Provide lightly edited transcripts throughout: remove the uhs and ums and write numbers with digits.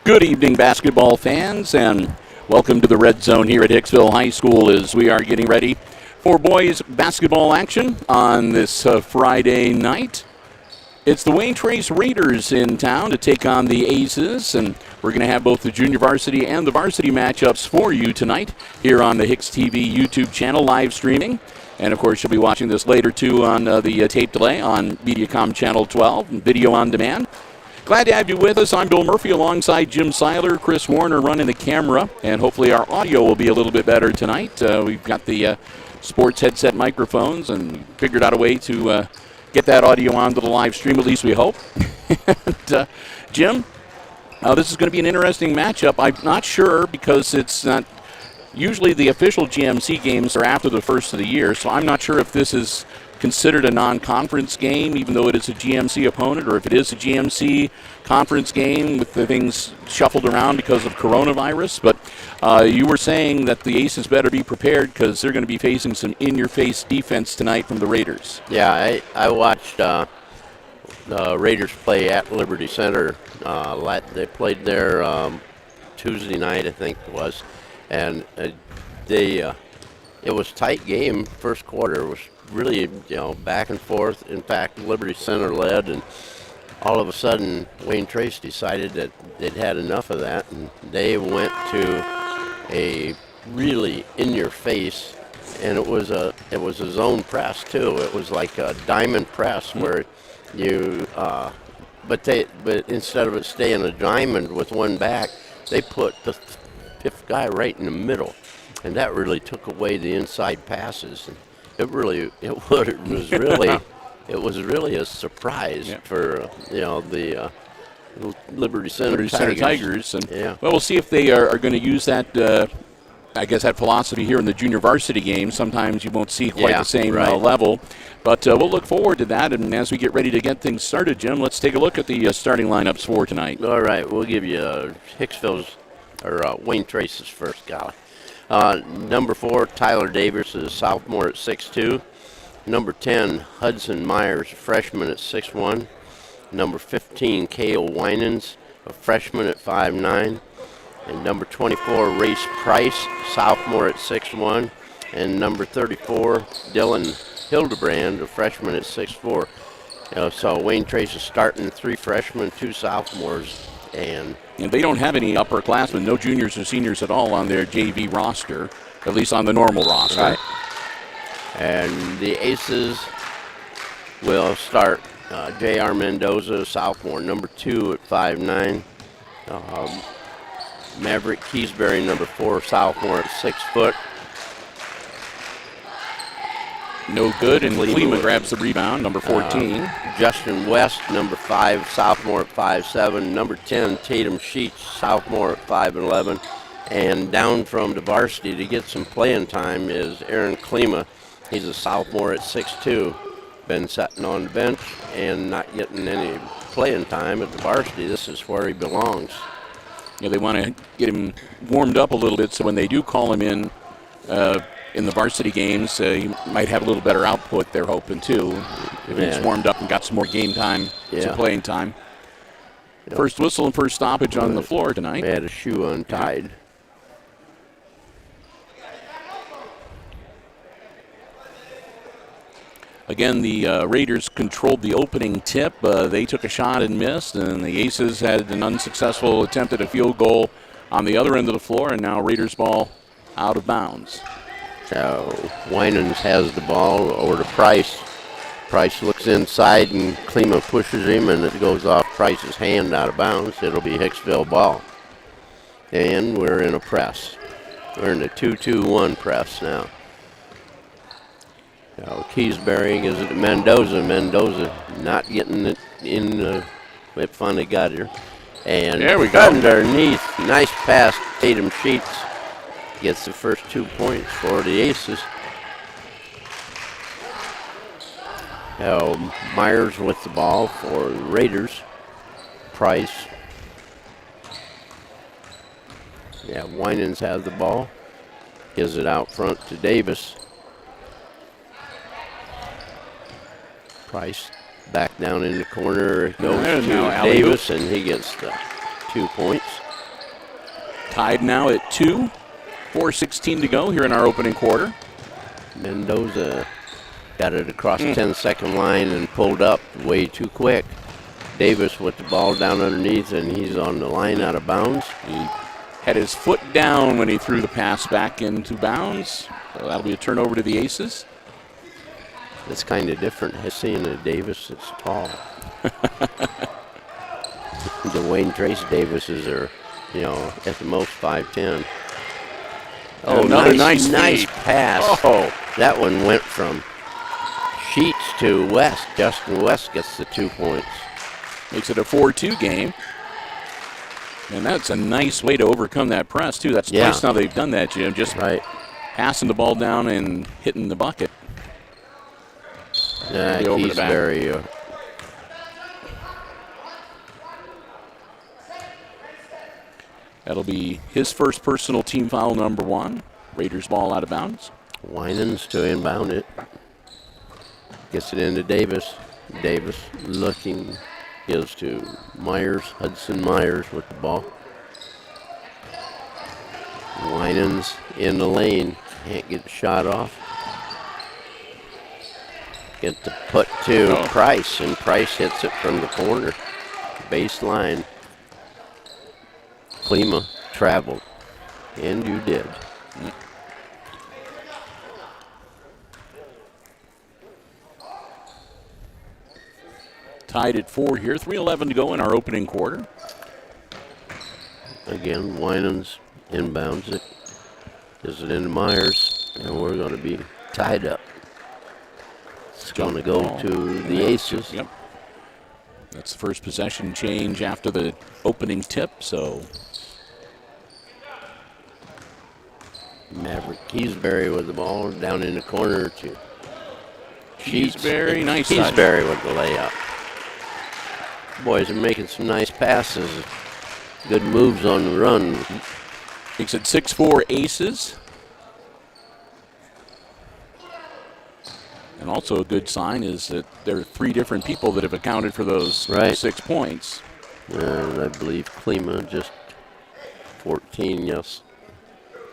Good evening, basketball fans, and welcome to the Red Zone here at Hicksville High School as we are getting ready for boys basketball action on this Friday night. It's the Wayne Trace Raiders in town to take on the Aces, and we're going to have both the junior varsity and the varsity matchups for you tonight here on the HIX-TV YouTube channel, live streaming. And, of course, you'll be watching this later, too, on the tape delay on Mediacom Channel 12 and video on demand. Glad to have you with us. I'm Bill Murphy alongside Jim Seiler, Chris Warner running the camera, and hopefully our audio will be a little bit better tonight. We've got the sports headset microphones and figured out a way to get that audio onto the live stream, at least we hope. And, Jim, this is going to be an interesting matchup. I'm not sure because it's not usually the official GMC games are after the first of the year, so I'm not sure if this is considered a non-conference game, even though it is a GMC opponent, or if it is a GMC conference game with the things shuffled around because of coronavirus. But you were saying that the Aces better be prepared because they're going to be facing some in-your-face defense tonight from the Raiders. Yeah, I watched the Raiders play at Liberty Center. They played there Tuesday night, I think it was, and it was a tight game. First quarter was really, back and forth. In fact, Liberty Center led, and all of a sudden, Wayne Trace decided that they'd had enough of that, and they went to a really in-your-face, and it was a zone press too. It was like a diamond press where you, but instead of it staying a diamond with one back, they put the fifth guy right in the middle, and that really took away the inside passes. It was really a surprise for the Liberty Center Tigers. And well, we'll see if they are going to use that. That philosophy here in the junior varsity game. Sometimes you won't see quite the same level, but we'll look forward to that. And as we get ready to get things started, Jim, let's take a look at the starting lineups for tonight. All right, we'll give you Hicksville's or Wayne Trace's first golly. Number 4, Tyler Davis is a sophomore at 6'2". Number 10, Hudson Myers, a freshman at 6'1". Number 15, Cale Winans, a freshman at 5'9". And number 24, Race Price, sophomore at 6'1". And number 34, Dylan Hildebrand, a freshman at 6'4". So Wayne Trace is starting 3 freshmen, 2 sophomores, and they don't have any upperclassmen, no juniors or seniors at all on their JV roster, at least on the normal roster. Right. And the Aces will start J.R. Mendoza, sophomore, number 2 at 5'9". Maverick Keysbury, number 4, sophomore at 6 foot. No good, and Klima grabs the rebound, number 14. Justin West, number 5, sophomore at 5'7". Number 10, Tatum Sheets, sophomore at 5'11". And down from the varsity to get some playing time is Aaron Klima. He's a sophomore at 6'2". Been sitting on the bench and not getting any playing time at the varsity. This is where he belongs. They want to get him warmed up a little bit so when they do call him in the varsity games, he might have a little better output, they're hoping, too, if he's warmed up and got some more game time, some playing time. First whistle and first stoppage on the floor tonight. They had a shoe untied. Again, the Raiders controlled the opening tip. They took a shot and missed, and the Aces had an unsuccessful attempt at a field goal on the other end of the floor, and now Raiders ball out of bounds. So Winans has the ball over to Price. Price looks inside, and Klima pushes him, and it goes off Price's hand out of bounds. It'll be Hicksville ball. And we're in a press. We're in a 2-2-1 press now. Keysbury gives it to Mendoza. Mendoza not getting it in. It finally got her. And there we go. Underneath, nice pass. Tatum Sheets gets the first 2 points for the Aces. Myers with the ball for the Raiders. Price. Winans has the ball. Gives it out front to Davis. Price back down in the corner. It goes to Davis, and he gets the 2 points. Tied now at 2. 4:16 to go here in our opening quarter. Mendoza got it across the 10-second line and pulled up way too quick. Davis with the ball down underneath, and he's on the line out of bounds. He had his foot down when he threw the pass back into bounds. So that'll be a turnover to the Aces. It's kind of different seeing a Davis that's tall. The Wayne Trace Davises are, at the most 5'10". Oh, another nice feed. pass. Oh, that one went from Sheets to West. Justin West gets the 2 points. Makes it a 4-2 game. And that's a nice way to overcome that press, too. That's twice now they've done that, Jim. Just passing the ball down and hitting the bucket. Keysbury. That'll be his first personal team foul, number 1. Raiders ball out of bounds. Winans to inbound it. Gets it into Davis. Davis looking, gives to Myers. Hudson Myers with the ball. Winans in the lane. Can't get the shot off. Get the put to Price, and Price hits it from the corner. Baseline. Klima traveled, and you did. Tied at 4 here, 3:11 to go in our opening quarter. Again, Winans inbounds it. Gives it into Myers, and we're going to be tied up. It's going to go to the Aces. Yep. That's the first possession change after the opening tip, so. Maverick Keysbury with the ball down in the corner to Sheets. Keysbury, nice. Keysbury with the layup. Boys are making some nice passes. Good moves on the run. Makes it 6-4 Aces. And also a good sign is that there are 3 different people that have accounted for those 6 points. And I believe Klima just 14, yes.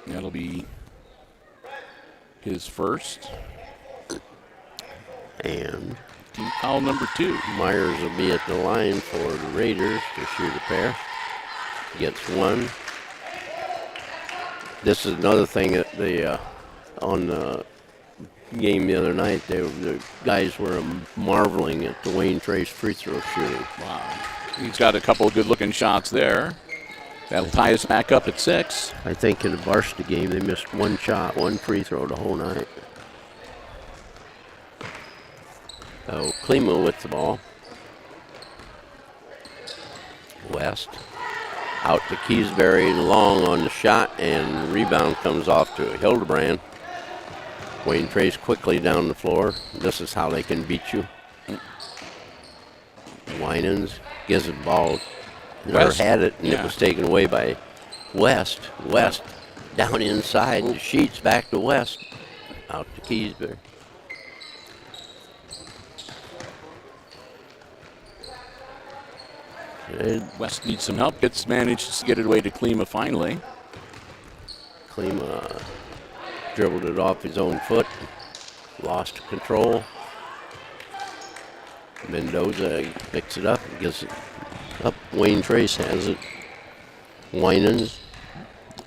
That'll be his first. And team foul number 2. Myers will be at the line for the Raiders to shoot a pair. Gets one. This is another thing that they on the game the other night, the guys were marveling at the Wayne Trace free throw shooting. Wow. He's got a couple of good-looking shots there. That'll tie us back up at 6. I think in the varsity game they missed one shot, one free throw the whole night. Oh, Klima with the ball. West. Out to Keysbury, long on the shot, and the rebound comes off to Hildebrand. Wayne Trace quickly down the floor. This is how they can beat you. Winans gives the ball. West had it, and it was taken away by West. West down inside. The Sheets back to West. Out to Keysbury. West needs some help. Manages to get it away to Klima finally. Klima dribbled it off his own foot. Lost control. Mendoza picks it up and gets it up. Wayne Trace has it. Winans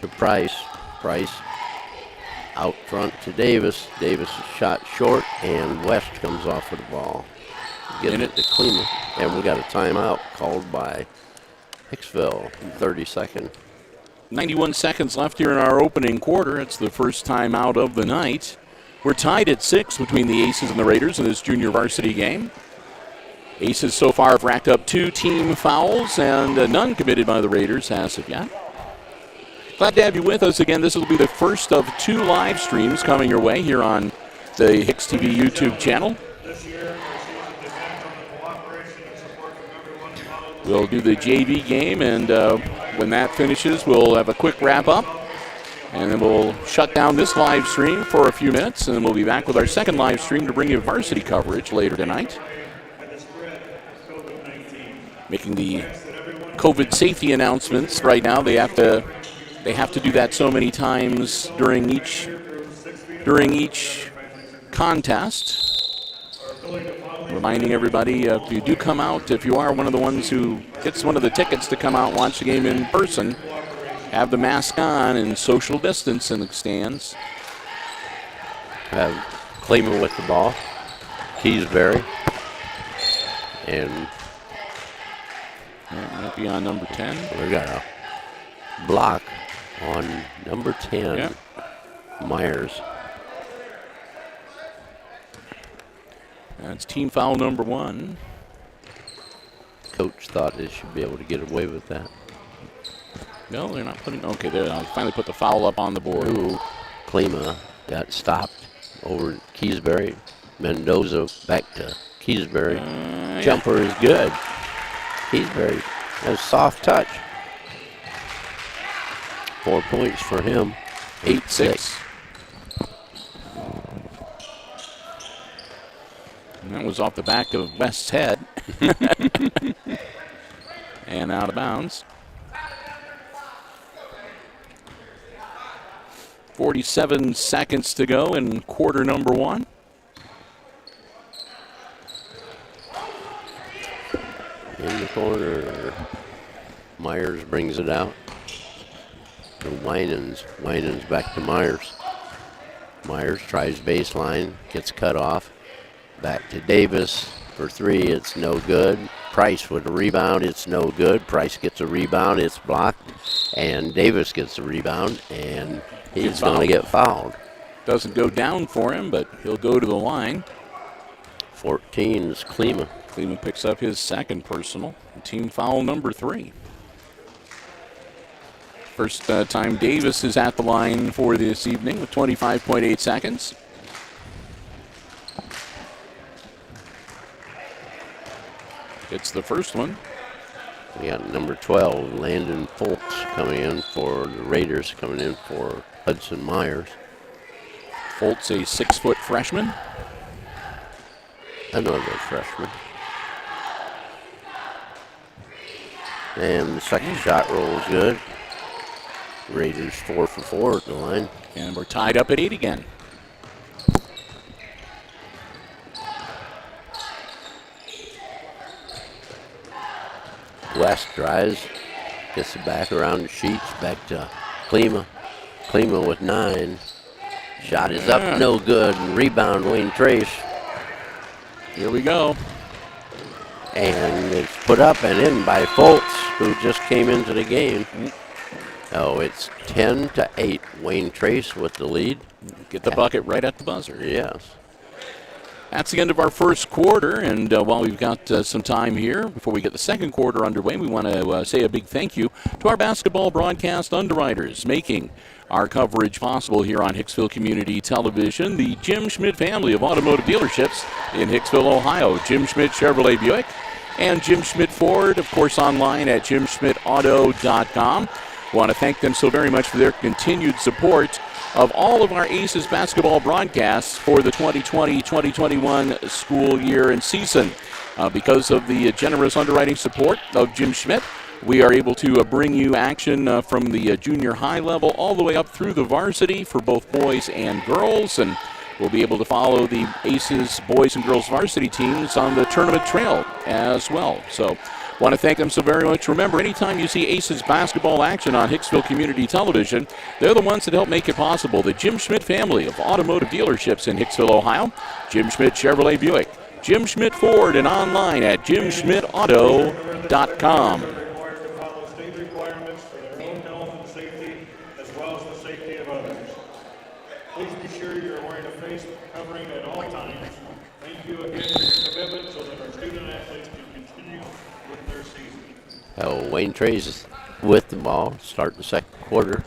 to Price. Price out front to Davis. Davis is shot short, and West comes off with the ball. Getting it to Klima. And we got a timeout called by Hicksville. 30-second. 91 seconds left here in our opening quarter. It's the first timeout of the night. We're tied at 6 between the Aces and the Raiders in this junior varsity game. Aces so far have racked up 2 team fouls, and none committed by the Raiders as of yet. Glad to have you with us again. This will be the first of 2 live streams coming your way here on the HIX-TV YouTube channel. We'll do the JV game, and when that finishes, we'll have a quick wrap-up, and then we'll shut down this live stream for a few minutes, and then we'll be back with our second live stream to bring you varsity coverage later tonight. Making the COVID safety announcements right now. They have to they have to do that so many times during each contest. Reminding everybody, if you do come out, if you are one of the ones who gets one of the tickets to come out and watch the game in person, have the mask on and social distance in the stands. Have Klima with the ball. Keysbury. And that might be on number 10. We got a block on number 10, yep. Myers. That's team foul number 1. Coach thought they should be able to get away with that. No, they're not putting. Okay, they finally put the foul up on the board. Ooh, Klima got stopped over Keysbury. Mendoza back to Keysbury. Jumper is good. Keysbury has soft touch. 4 points for him. 8-6. And that was off the back of West's head. And out of bounds. 47 seconds to go in quarter number 1. In the corner, Myers brings it out to Winans. Winans back to Myers. Myers tries baseline, gets cut off. Back to Davis for 3, it's no good. Price with a rebound, it's no good. Price gets a rebound, it's blocked. And Davis gets a rebound, and he's going to get fouled. Doesn't go down for him, but he'll go to the line. 14 is Klima. Klima picks up his second personal. Team foul number 3. First time Davis is at the line for this evening with 25.8 seconds. It's the first one. We got number 12, Landon Foltz, coming in for the Raiders, coming in for Hudson Myers. Foltz, a 6-foot freshman. Another freshman. And the second shot rolls good. Raiders 4 for 4 at the line. And we're tied up at 8 again. West drives, gets it back around the sheets, back to Klima. Klima with 9. Shot is up, no good, and rebound Wayne Trace. Here we go. And it's put up and in by Foltz, who just came into the game. Oh, it's 10-8. Wayne Trace with the lead. Get the bucket right at the buzzer. Yes. That's the end of our first quarter, and while we've got some time here before we get the second quarter underway, we want to say a big thank you to our basketball broadcast underwriters making our coverage possible here on Hicksville Community Television. The Jim Schmidt family of automotive dealerships in Hicksville, Ohio. Jim Schmidt Chevrolet Buick and Jim Schmidt Ford, of course, online at jimschmidtauto.com. Want to thank them so very much for their continued support of all of our Aces basketball broadcasts for the 2020-2021 school year and season. Because of the generous underwriting support of Jim Schmidt, we are able to bring you action from the junior high level all the way up through the varsity for both boys and girls, and we'll be able to follow the Aces boys and girls varsity teams on the tournament trail as well. So want to thank them so very much. Remember, anytime you see Aces basketball action on Hicksville Community Television, they're the ones that help make it possible. The Jim Schmidt family of automotive dealerships in Hicksville, Ohio. Jim Schmidt Chevrolet Buick, Jim Schmidt Ford, and online at jimschmidtauto.com. State requirements for their own health and safety, as well as the safety of others. Please be sure you're wearing a face covering at all times. Thank you again for your commitment so that our student athletes can continue with their season. Oh, Wayne Trace with the ball, start the second quarter.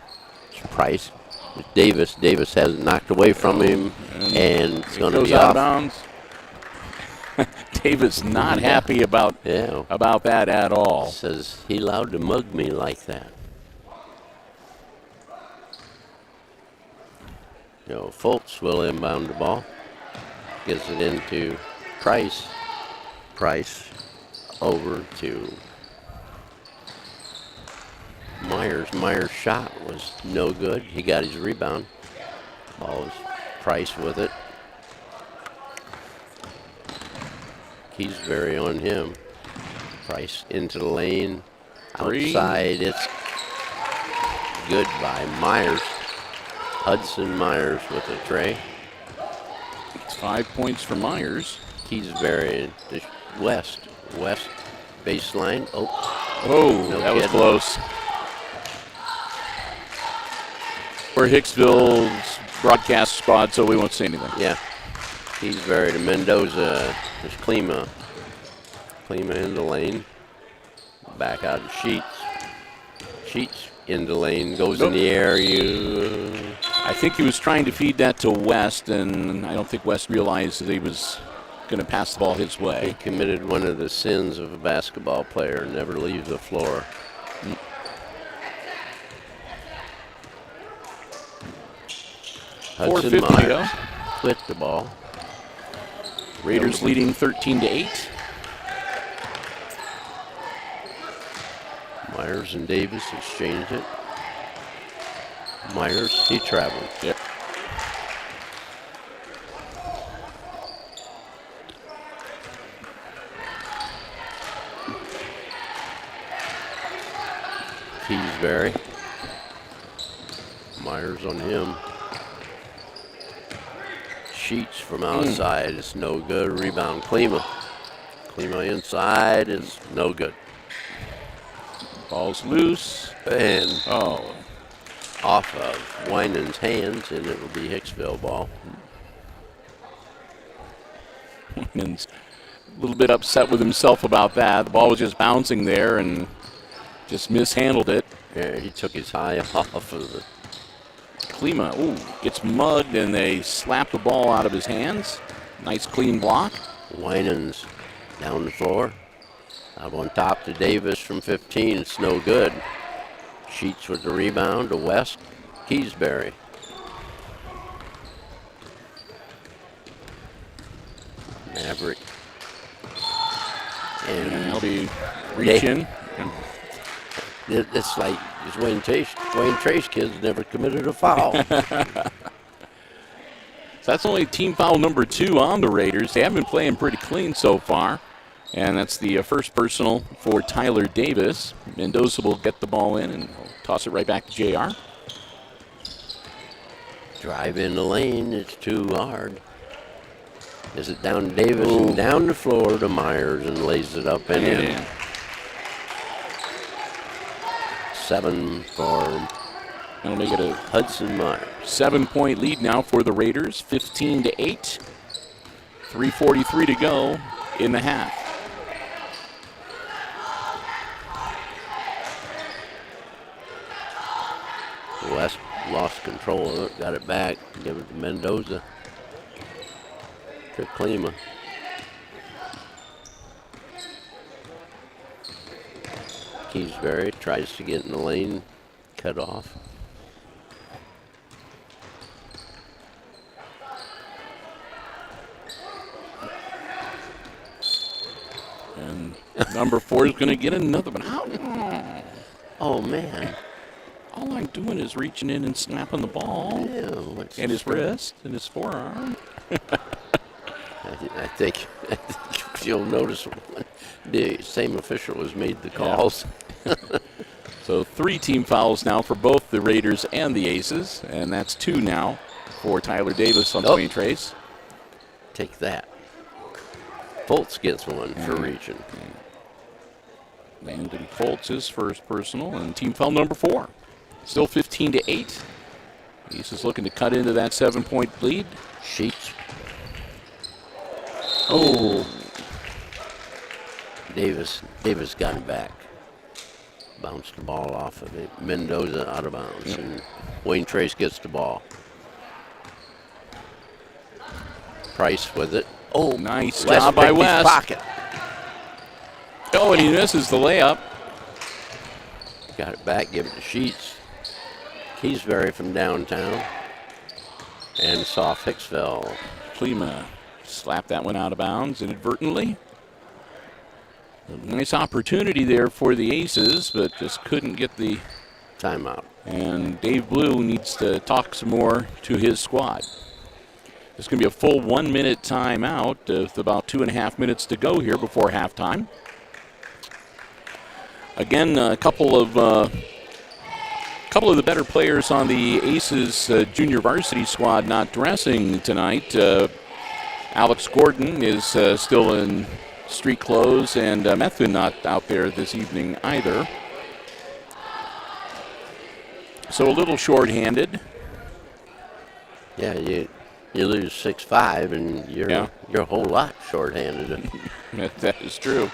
It's Price with Davis. Davis has it knocked away from him, and it's going to be out of off. bounds. Davis not happy about that at all. Says he allowed to mug me like that. You know, Foltz will inbound the ball. Gets it into Price. Price over to Myers. Myers' shot was no good. He got his rebound. Ball was Price with it. Keysbury on him. Price into the lane. Outside, it's good by Myers. Hudson Myers with the tray. It's 5 points for Myers. Keysbury to West baseline. Oh, no that was kid. close. We're Hicksville's broadcast spot, so we won't say anything. Yeah. Keysbury to Mendoza. There's Klima. Klima in the lane. Back out to Sheets. Sheets in the lane. Goes in the air. I think he was trying to feed that to West, and I don't think West realized that he was going to pass the ball his He way. committed one of the sins of a basketball player. Never leave the floor. Hudson 4:50 to go. Myers quit the ball. Raiders leading 13-8. Myers and Davis exchange it. Myers, he traveled. Yep. Keysbury. Myers on him. Sheets from outside. It's no good. Rebound, Klima. Klima inside is no good. Ball's loose. And Oh, off of Winan's hands, and it will be Hicksville ball. Whitman's a little bit upset with himself about that. The ball was just bouncing there and just mishandled it. Yeah, he took his eye off of the. Klima, gets mugged, and they slap the ball out of his hands. Nice clean block. Winans down the floor. Up on top to Davis from 15. It's no good. Sheets with the rebound to West. Keysbury. Maverick. And And he'll be reaching. it's like these Wayne Trace kids never committed a foul. So that's only team foul number 2 on the Raiders. They have been playing pretty clean so far. And that's the first personal for Tyler Davis. Mendoza will get the ball in and toss it right back to JR. Drive in the lane. It's too hard. Is it down to Davis and down the floor to Myers and lays it up and in. 7 for That'll make it a Hudson Myers. 7-point lead now for the Raiders, 15-8. 3:43 to go in the half. West lost control of it, got it back, give it to Mendoza. To Klima. Keysbury tries to get in the lane, cut off. And number 4 is going to get another one. How? Oh man. All I'm doing is reaching in and snapping the ball. Ew, And his wrist and his forearm. I think you'll notice when the same official has made the calls. So 3 team fouls now for both the Raiders and the Aces. And that's 2 now for Tyler Davis on Wayne Trace. Take that. Fultz gets one for reaching. Landon Foltz his first personal and team foul number 4. Still 15-8. Aces looking to cut into that 7-point lead. Sheets. Oh. Davis got it back. Bounced the ball off of it. Mendoza out of bounds. And Wayne Trace gets the ball. Price with it. Oh, Nice West job by picked his West. pocket. Oh, and he misses the layup. Got it back, give it to Sheets. Keysbury from downtown. And soft Hicksville. Klima slapped that one out of bounds inadvertently. A nice opportunity there for the Aces, but just couldn't get the Timeout. And Dave Blue needs to talk some more to his squad. It's going to be a full 1 minute timeout with about 2.5 minutes to go here before halftime. Again, a couple of the better players on the Aces junior varsity squad not dressing tonight. Alex Gordon is still in street clothes, and Methvin not out there this evening either. So a little short-handed. Yeah, you lose 6'5", and you're a whole lot short-handed. That is true.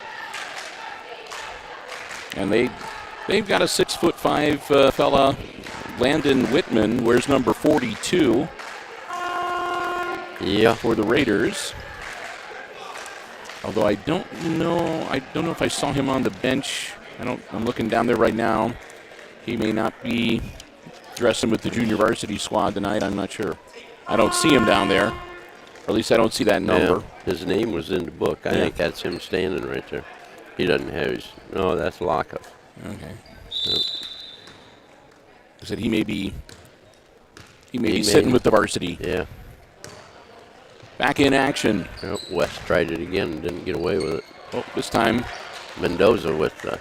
And they've got a 6'5" fella, Landon Whitman, wears number 42. Yeah. For the Raiders. Although I don't know if I saw him on the bench. I'm looking down there right now. He may not be dressing with the junior varsity squad tonight. I'm not sure. I don't see him down there. Or at least I don't see that number. Yeah, his name was in the book. I think that's him standing right there. He doesn't have his. No, that's Lockup. Okay. Yep. I said he may be sitting with the varsity. Yeah. Back in action. Yep. West tried it again and didn't get away with it. Oh, this time Mendoza with the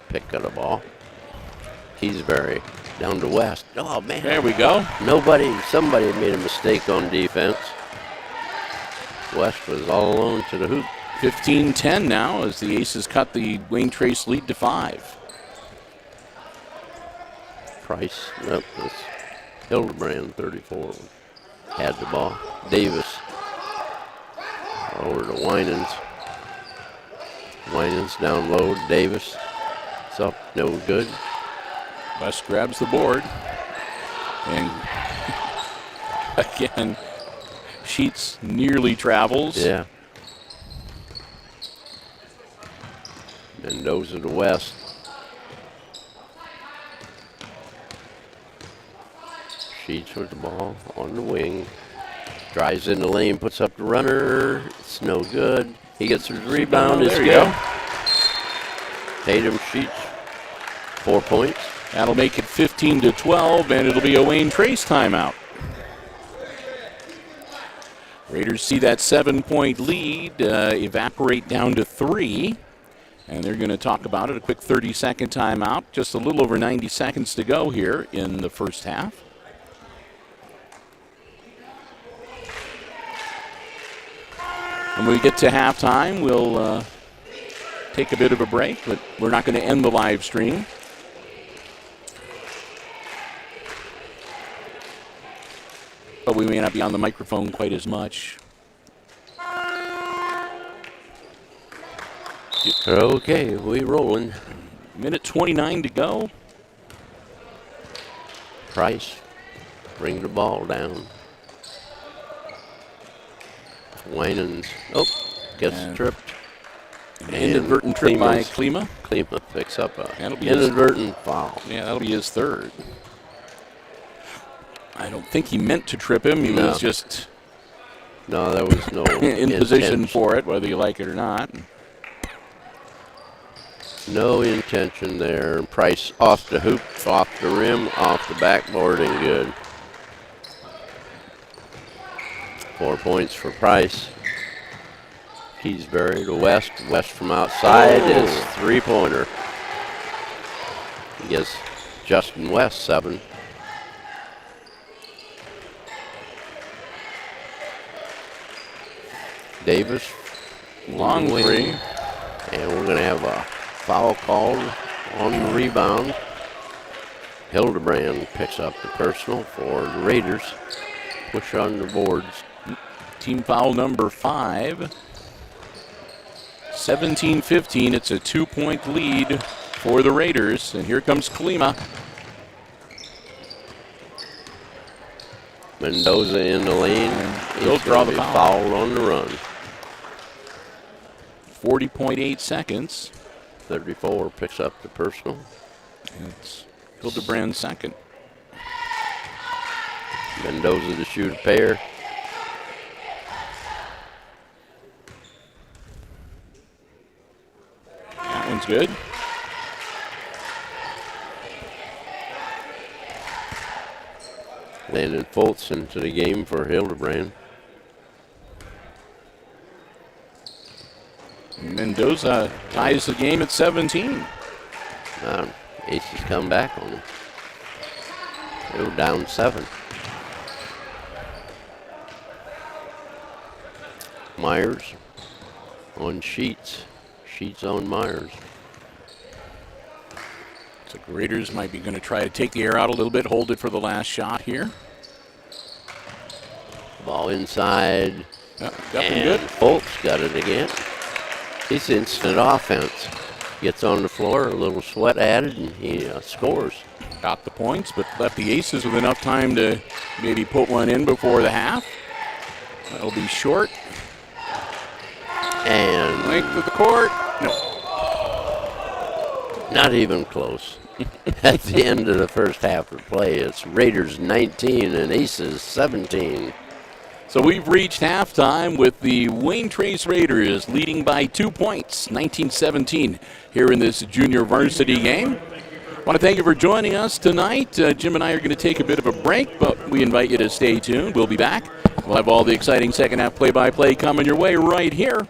pick of the ball. Keysbury down to West. Oh, man. there we go. Somebody made a mistake on defense. West was all alone to the hoop. 15-10 now as the Aces cut the Wayne Trace lead to 5. Price, nope, that's Hildebrand, 34, had the ball. Davis over to Winans. Winans down low. Davis, it's up, no good. West grabs the board. And again, Sheets nearly travels. Yeah. Mendoza to West. Sheets with the ball on the wing. Drives in the lane, puts up the runner. It's no good. He gets his rebound. It's there you good. go. Tatum Sheets, 4 points. That'll make it 15-12, and it'll be a Wayne Trace timeout. Raiders see that 7-point lead evaporate down to 3. And they're going to talk about it. A quick 30-second timeout. Just a little over 90 seconds to go here in the first half. When we get to halftime, we'll take a bit of a break, but we're not going to end the live stream. But we may not be on the microphone quite as much. Okay, we rolling. Minute 29 to go. Price, bring the ball down. Winans, gets tripped. An inadvertent trip by Klima. Klima picks up a That'll be inadvertent foul. Yeah, that'll be his third. I don't think he meant to trip him. He No. was just No, there was no in position intention. for it, whether you like it or not. No intention there. Price off the hoop, off the rim, off the backboard, and good. 4 points for Price. Keysbury to West. West from outside is three-pointer. He gives Justin West 7. Davis, Long three. and we're going to have a foul called on the rebound. Hildebrand picks up the personal for the Raiders. Push on the boards. Team foul number 5. 17-15. It's a 2-point lead for the Raiders. And here comes Klima. Mendoza in the lane. He'll He's draw gonna the be foul. fouled on the run. 40.8 seconds. 34 picks up the personal. It's Hildebrand's second. Mendoza to shoot a pair. That one's good. Landon Fultz into the game for Hildebrand. Mendoza ties the game at 17. Aces come back on them. They were down 7. Myers on Sheets. Sheets on Myers. So Raiders might be going to try to take the air out a little bit, hold it for the last shot here. Ball inside. Definitely good. Fultz got it again. He's instant offense. Gets on the floor, a little sweat added, and he scores. Got the points, but left the aces with enough time to maybe put one in before the half. That'll be short. And length of the court. No. Not even close. At the end of the first half of play, it's Raiders 19 and Aces 17. So we've reached halftime with the Wayne Trace Raiders leading by 2 points, 19-17, here in this junior varsity game. I want to thank you for joining us tonight. Jim and I are going to take a bit of a break, but we invite you to stay tuned. We'll be back. We'll have all the exciting second half play-by-play coming your way right here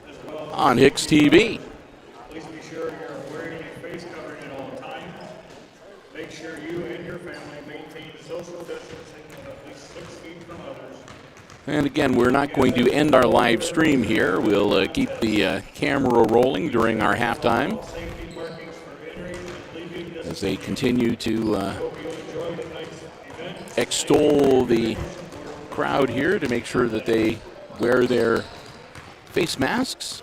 on HIX-TV. Please be sure you're wearing a face covering at all times. Make sure you and your family maintain social distancing of at least 6 feet from others. And again, we're not going to end our live stream here. We'll keep the camera rolling during our halftime as they continue to extol the crowd here to make sure that they wear their face masks.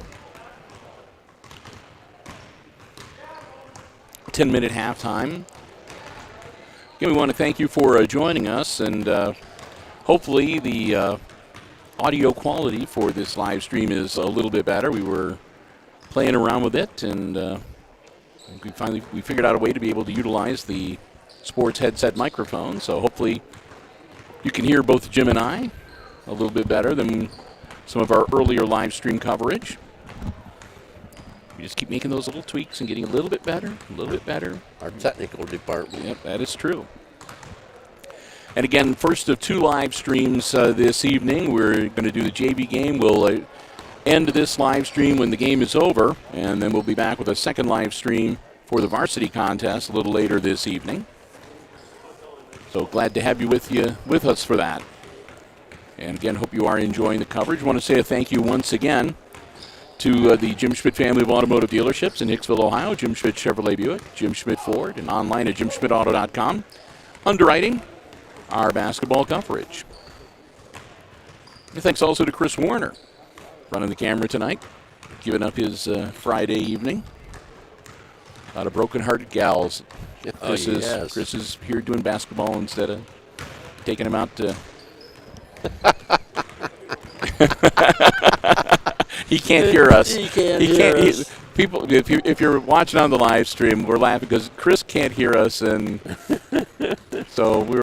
10-minute halftime. Again, we want to thank you for joining us, and hopefully the audio quality for this live stream is a little bit better. We were playing around with it, and we figured out a way to be able to utilize the sports headset microphone. So hopefully you can hear both Jim and I a little bit better than some of our earlier live stream coverage. We just keep making those little tweaks and getting a little bit better, a little bit better. Our technical department. Yep, that is true. And again, first of 2 live streams this evening. We're going to do the JV game. We'll end this live stream when the game is over, and then we'll be back with a second live stream for the varsity contest a little later this evening. So glad to have you with us for that. And again, hope you are enjoying the coverage. Want to say a thank you once again to the Jim Schmidt family of automotive dealerships in Hicksville, Ohio, Jim Schmidt Chevrolet Buick, Jim Schmidt Ford, and online at jimschmidtauto.com. Underwriting our basketball coverage. And thanks also to Chris Warner, running the camera tonight, giving up his Friday evening. A lot of broken-hearted gals. Chris is here doing basketball instead of taking him out to... He can't hear us. He can't hear us. People, if you're watching on the live stream, we're laughing because Chris can't hear us, and so we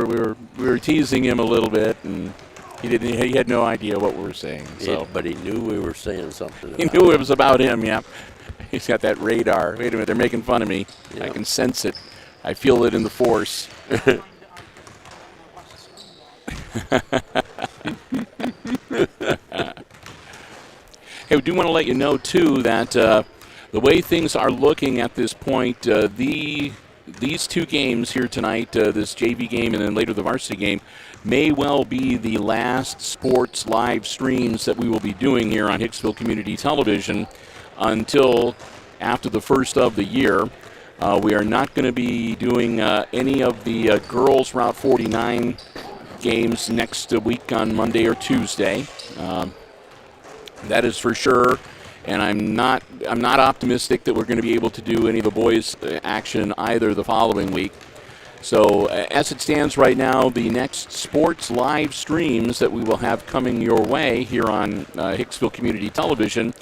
were teasing him a little bit, and he had no idea what we were saying. So, but he knew we were saying something. He knew it was about him. Yeah, he's got that radar. Wait a minute, they're making fun of me. Yep. I can sense it. I feel it in the force. Hey, we do want to let you know, too, that the way things are looking at this point, these 2 games here tonight, this JV game and then later the varsity game, may well be the last sports live streams that we will be doing here on Hicksville Community Television until after the first of the year. We are not going to be doing any of the girls Route 49 games next week on Monday or Tuesday. That is for sure, and I'm not optimistic that we're going to be able to do any of the boys' action either the following week. So as it stands right now, the next sports live streams that we will have coming your way here on Hicksville Community Television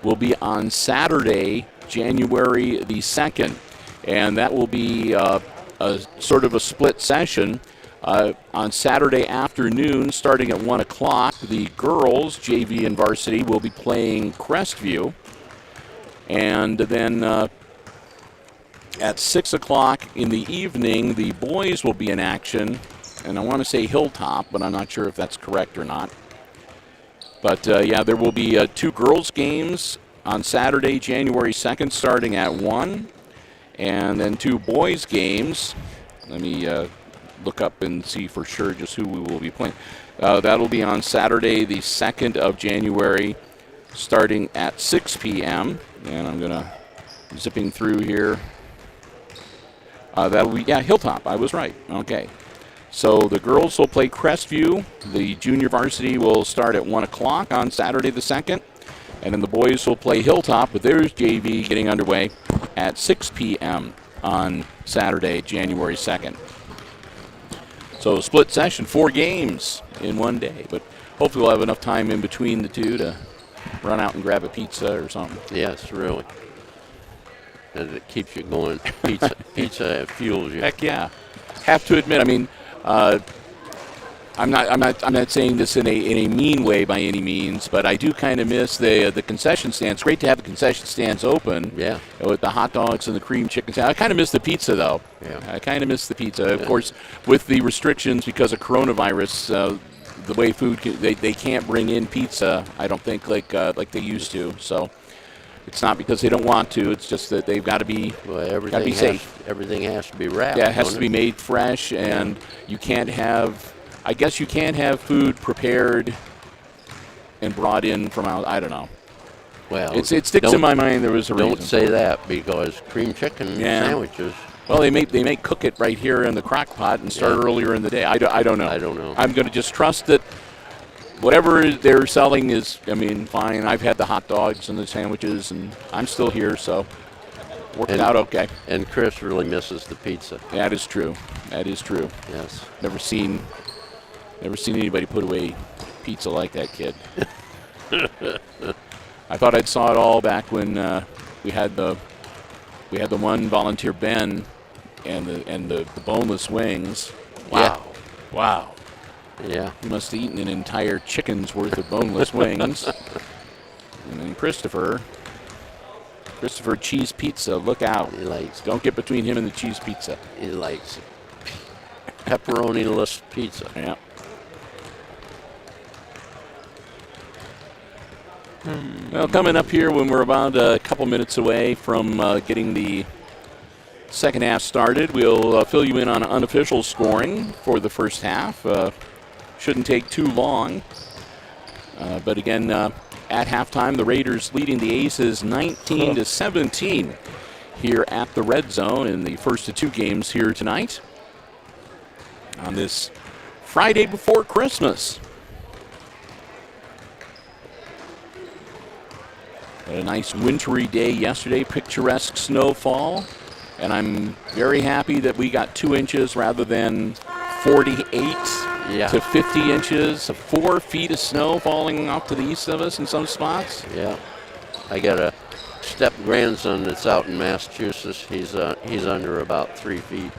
will be on Saturday, January the 2nd, and that will be a sort of a split session. On Saturday afternoon, starting at 1 o'clock, the girls, JV and varsity, will be playing Crestview. And then at 6 o'clock in the evening, the boys will be in action and I want to say Hilltop, but I'm not sure if that's correct or not. But, yeah, there will be 2 girls' games on Saturday, January 2nd, starting at 1. And then 2 boys' games. Let me look up and see for sure just who we will be playing. That'll be on Saturday, the 2nd of January, starting at 6 p.m. And I'm going to zipping through here. That'll be, yeah, Hilltop. I was right. Okay. So the girls will play Crestview. The junior varsity will start at 1 o'clock on Saturday the 2nd. And then the boys will play Hilltop with theirs JV getting underway at 6 p.m. on Saturday, January 2nd. So split session, 4 games in one day. But hopefully we'll have enough time in between the 2 to run out and grab a pizza or something. Yes, really. And it keeps you going. Pizza fuels you. Heck yeah. Have to admit, I mean, I'm not saying this in a mean way by any means, but I do kind of miss the concession stands. Great to have the concession stands open. Yeah. With the hot dogs and the cream chicken sandwich. I kind of miss the pizza though. Yeah. I kind of miss the pizza. Of course, with the restrictions because of coronavirus, the way food they can't bring in pizza. I don't think like they used to. So it's not because they don't want to. It's just that they've got to be safe. Everything has to be wrapped. Yeah, it has to be made fresh, and you can't have. I guess you can't have food prepared and brought in from out. I don't know. Well, it sticks in my mind. There was a reason. Don't say that because cream chicken sandwiches. Well, they may cook it right here in the crock pot and start earlier in the day. I don't know. I don't know. I'm going to just trust that whatever they're selling is, I mean, fine. I've had the hot dogs and the sandwiches, and I'm still here, so worked out okay. And Chris really misses the pizza. That is true. That is true. Yes. Never seen anybody put away pizza like that kid. I thought I'd saw it all back when we had the one volunteer Ben and the boneless wings. Wow. Yeah. Wow. Yeah. He must have eaten an entire chicken's worth of boneless wings. And then Christopher cheese pizza, look out. Don't get between him and the cheese pizza. He likes pepperoni-less pizza. Yeah. Well, coming up here when we're about a couple minutes away from getting the second half started, we'll fill you in on unofficial scoring for the first half. Shouldn't take too long. But again, at halftime, the Raiders leading the Aces 19-17 here at the Red Zone in the first of 2 games here tonight on this Friday before Christmas. Had a nice wintry day yesterday, picturesque snowfall, and I'm very happy that we got 2 inches rather than 48 to 50 inches, 4 feet of snow falling off to the east of us in some spots. Yeah, I got a step grandson that's out in Massachusetts. He's under about 3 feet.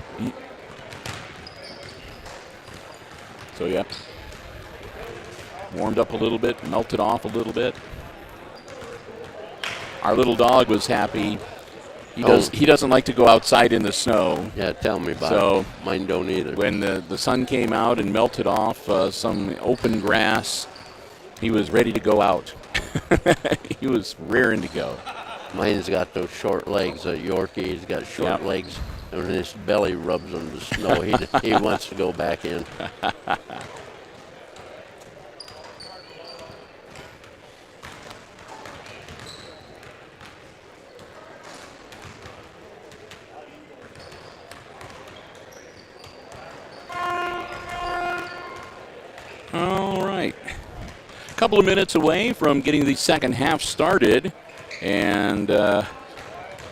So yeah, warmed up a little bit, melted off a little bit. Our little dog was happy. He doesn't like to go outside in the snow. Yeah, tell me about it. Mine don't either. When the sun came out and melted off some open grass, he was ready to go out. He was raring to go. Mine's got those short legs. Yorkie, he's got short legs. And when his belly rubs on the snow, he wants to go back in. All right. A couple of minutes away from getting the second half started. And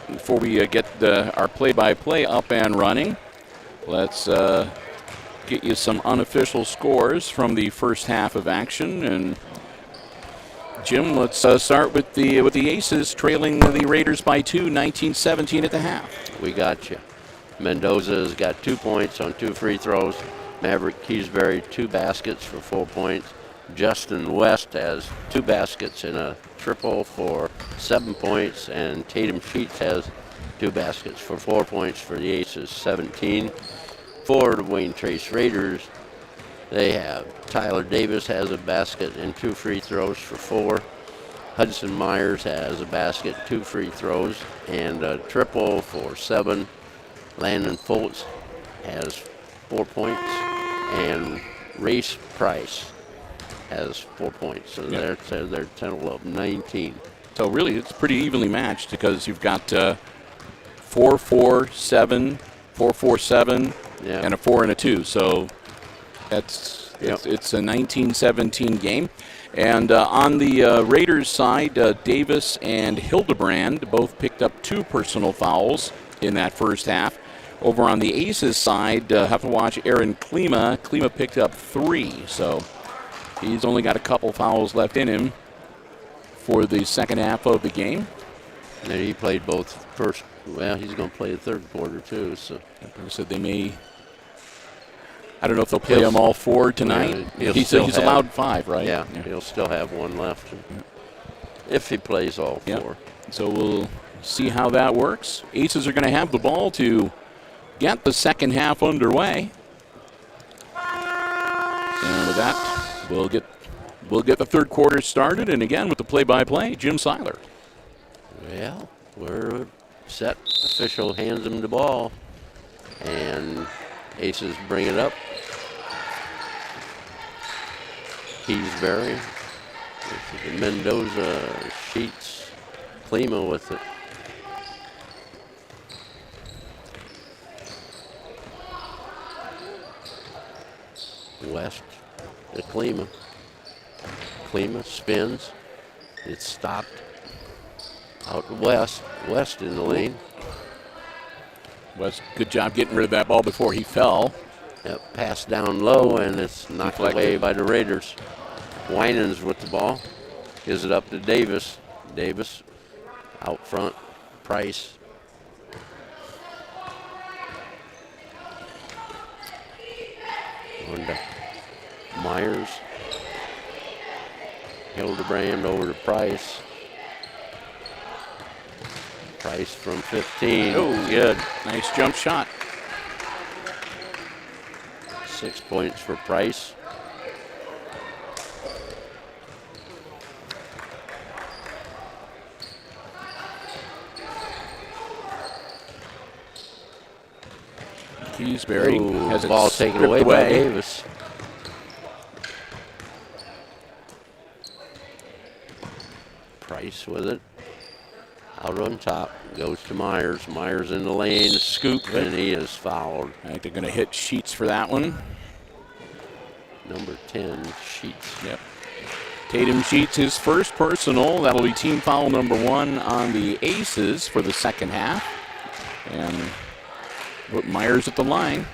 before we get our play-by-play up and running, let's get you some unofficial scores from the first half of action. And Jim, let's start with the Aces trailing the Raiders by 2, 19-17 at the half. We got you. Mendoza's got 2 points on 2 free throws. Maverick Keysbury 2 baskets for 4 points. Justin West has 2 baskets in a triple for 7 points, and Tatum Sheets has 2 baskets for 4 points for the Aces, 17. For the Wayne Trace Raiders, They have Tyler Davis has a basket and 2 free throws for 4. Hudson Myers has a basket, 2 free throws, and a triple for 7. Landon Fultz has 4 points, and Race Price has 4 points. So they're total of 19. So really, it's pretty evenly matched because you've got 4-4-7, 4-4-7, and a 4 and a 2. So it's a 19-17 game. And on the Raiders side, Davis and Hildebrand both picked up 2 personal fouls in that first half. Over on the Aces side, have to watch Aaron Klima. Klima picked up 3, so he's only got a couple fouls left in him for the second half of the game. And he played both first. Well, he's going to play the third quarter too. So they may. I don't know if they'll play them all 4 tonight. He said he's allowed 5, right? Yeah, he'll still have 1 left if he plays all 4. So we'll see how that works. Aces are going to have the ball to get the second half underway. And with that, we'll get the third quarter started. And again, with the play-by-play, Jim Seiler. Well, we're set. Official hands him the ball, and Aces bring it up. Keysbury, Mendoza, Sheets, Klima with it. West to Klima. Klima spins. It's stopped. Out West. West in the lane. West, good job getting rid of that ball before he fell. Yep, pass down low, and it's knocked away by the Raiders. Winans with the ball. Gives it up to Davis. Davis out front. Price. On to Myers. Hildebrand over to Price. Price from 15. Oh, good. Nice jump shot. 6 points for Price. Keysbury has the it ball taken away by Davis. Price with it. Out on top, goes to Myers. Myers in the lane, scoop, and he is fouled. I think they're going to hit Sheets for that one. Number 10, Sheets. Yep. Tatum Sheets, his first personal. That'll be team foul number 1 on the Aces for the second half. And put Myers at the line.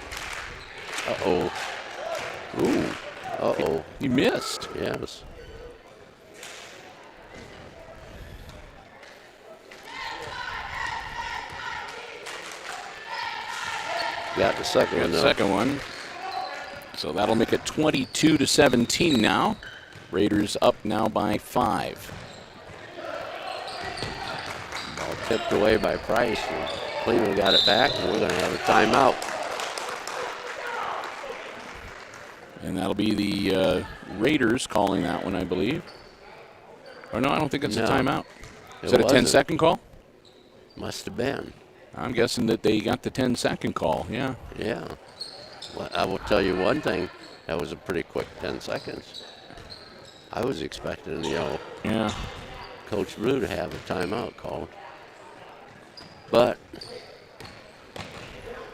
Uh-oh. Ooh. Uh-oh. He missed. Yes. Got the second one. Second one. So that'll make it 22-17 now. Raiders up now by 5. Ball tipped away by Price. Klima got it back, and we're going to have a timeout. And that'll be the Raiders calling that one, I believe. Or no, I don't think it's a timeout. Is that a 10-second call? Must have been. I'm guessing that they got the 10-second call, yeah. Yeah. Well, I will tell you one thing. That was a pretty quick 10 seconds. I was expecting, Coach Brew to have a timeout called. But